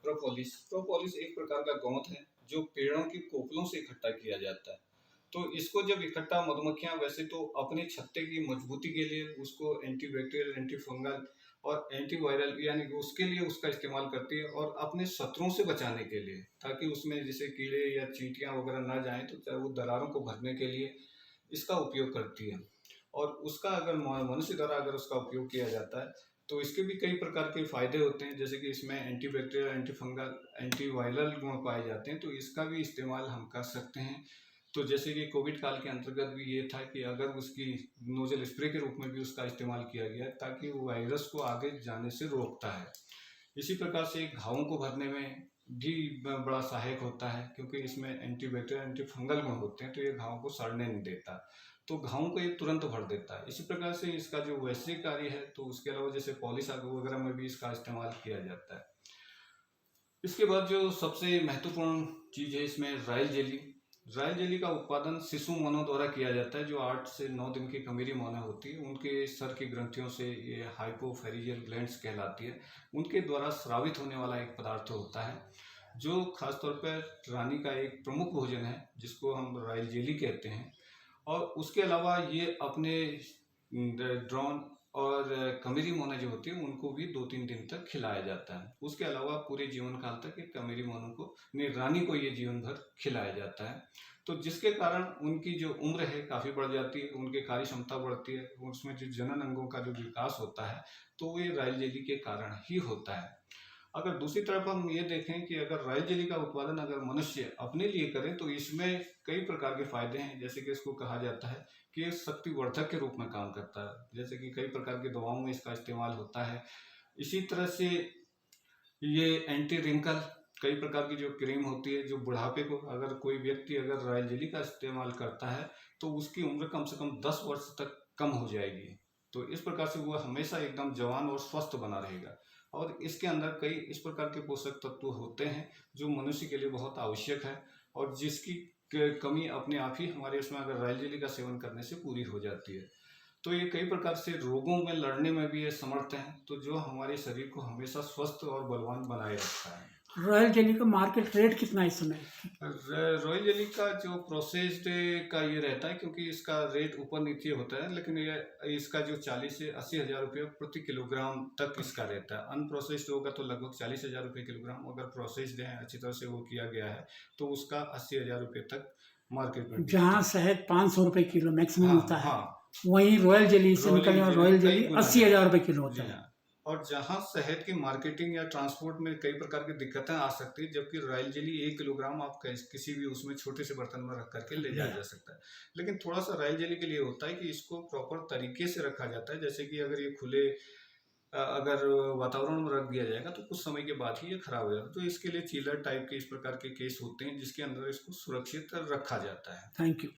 Propolis एक प्रकार का गोंद है जो पेड़ों की कोकलों से इकट्ठा किया जाता है। तो इसको जब इकट्ठा मधुमक्खियां वैसे तो अपने छत्ते की मजबूती के लिए उसको एंटीबैक्टीरियल, एंटी फंगल और एंटीवायरल यानी कि उसके लिए उसका इस्तेमाल करती है, और अपने शत्रुओं से बचाने के लिए, ताकि उसमें जैसे कीड़े या चींटियां वगैरह ना जाएं, तो वो दरारों को भरने के लिए इसका उपयोग करती है। और उसका अगर मनुष्य द्वारा अगर उसका उपयोग किया जाता है तो इसके भी कई प्रकार के फायदे होते हैं, जैसे कि इसमें एंटीबैक्टीरियल, एंटी फंगल, एंटीवायरल गुण पाए जाते हैं, तो इसका भी इस्तेमाल हम कर सकते हैं। तो जैसे कि कोविड काल के अंतर्गत भी ये था कि अगर उसकी नोजल स्प्रे के रूप में भी उसका इस्तेमाल किया गया, ताकि वो वायरस को आगे जाने से रोकता है। इसी प्रकार से घावों को भरने में भी बड़ा सहायक होता है, क्योंकि इसमें एंटीबैक्टीरियल, एंटी फंगल गुण होते हैं, तो ये घावों को सड़ने नहीं देता, तो घावों को ये तुरंत भर देता है। इसी प्रकार से इसका जो वैश्विक कार्य है, तो उसके अलावा जैसे पॉलिश वगैरह में भी इसका इस्तेमाल किया जाता है। इसके बाद जो सबसे महत्वपूर्ण चीज़ है इसमें रॉयल जेली। रॉयल जेली का उत्पादन शिशु मोनों द्वारा किया जाता है, जो 8 से 9 दिन की कमीरी मोना होती है, उनके सर की ग्रंथियों से, ये हाइपोफेरिजियल ग्लैंड्स कहलाती है, उनके द्वारा स्रावित होने वाला एक पदार्थ होता है, जो खासतौर पर रानी का एक प्रमुख भोजन है, जिसको हम रॉयल जेली कहते हैं। और उसके अलावा ये अपने ड्रोन और कमेरी मोना जो होती है उनको भी 2-3 दिन तक खिलाया जाता है। उसके अलावा पूरे जीवन काल तक ये कमेरी मोनों को, रानी को ये जीवन भर खिलाया जाता है। तो जिसके कारण उनकी जो उम्र है काफ़ी बढ़ जाती है, उनकी कार्य क्षमता बढ़ती है, उसमें जो जनन अंगों का जो विकास होता है, तो ये रॉयल जेली के कारण ही होता है। अगर दूसरी तरफ हम ये देखें कि अगर रॉयल जेली का उत्पादन अगर मनुष्य अपने लिए करें, तो इसमें कई प्रकार के फायदे हैं। जैसे कि इसको कहा जाता है कि ये शक्तिवर्धक के रूप में काम करता है, जैसे कि कई प्रकार की दवाओं में इसका इस्तेमाल होता है। इसी तरह से ये एंटी रिंकल, कई प्रकार की जो क्रीम होती है, जो बुढ़ापे को, अगर कोई व्यक्ति अगर रॉयल जेली का इस्तेमाल करता है तो उसकी उम्र कम से कम 10 वर्ष तक कम हो जाएगी। तो इस प्रकार से वो हमेशा एकदम जवान और स्वस्थ बना रहेगा। और इसके अंदर कई इस प्रकार के पोषक तत्व होते हैं जो मनुष्य के लिए बहुत आवश्यक है, और जिसकी कमी अपने आप ही हमारे उसमें अगर रॉयल जेली का सेवन करने से पूरी हो जाती है। तो ये कई प्रकार से रोगों में लड़ने में भी ये समर्थ हैं, तो जो हमारे शरीर को हमेशा स्वस्थ और बलवान बनाए रखता है। रॉयल जेली का मार्केट रेट कितना है इस समय? रॉयल जेली का जो प्रोसेस्ड का ये रहता है, क्योंकि इसका रेट ऊपर नीचे होता है, लेकिन ये इसका जो 40 से 80 हज़ार रुपये प्रति किलोग्राम तक इसका रहता है। अनप्रोसेस्ड होगा तो लगभग 40 हज़ार रुपये किलोग्राम, अगर प्रोसेस्ड है, अच्छी तरह से वो किया गया है, तो उसका 80 हज़ार रुपये तक मार्केट में। जहाँ शहद 500 रुपये किलो मैक्सिमम होता है, हाँ, वहीं रॉयल जेली से निकलने वाला रॉयल जेली 80 हज़ार रुपये किलो होता है। और जहां शहद की मार्केटिंग या ट्रांसपोर्ट में कई प्रकार की दिक्कतें आ सकती है, जबकि रॉयल जेली 1 किलोग्राम आप किसी भी उसमें छोटे से बर्तन में रख करके ले जाया जा सकता है। लेकिन थोड़ा सा रॉयल जेली के लिए होता है कि इसको प्रॉपर तरीके से रखा जाता है, जैसे कि अगर ये खुले अगर वातावरण में रख दिया जाएगा तो कुछ समय के बाद ही ये खराब हो जाएगा। तो इसके लिए चीलर टाइप के इस प्रकार के केस होते हैं, जिसके अंदर इसको सुरक्षित रखा जाता है। Thank you.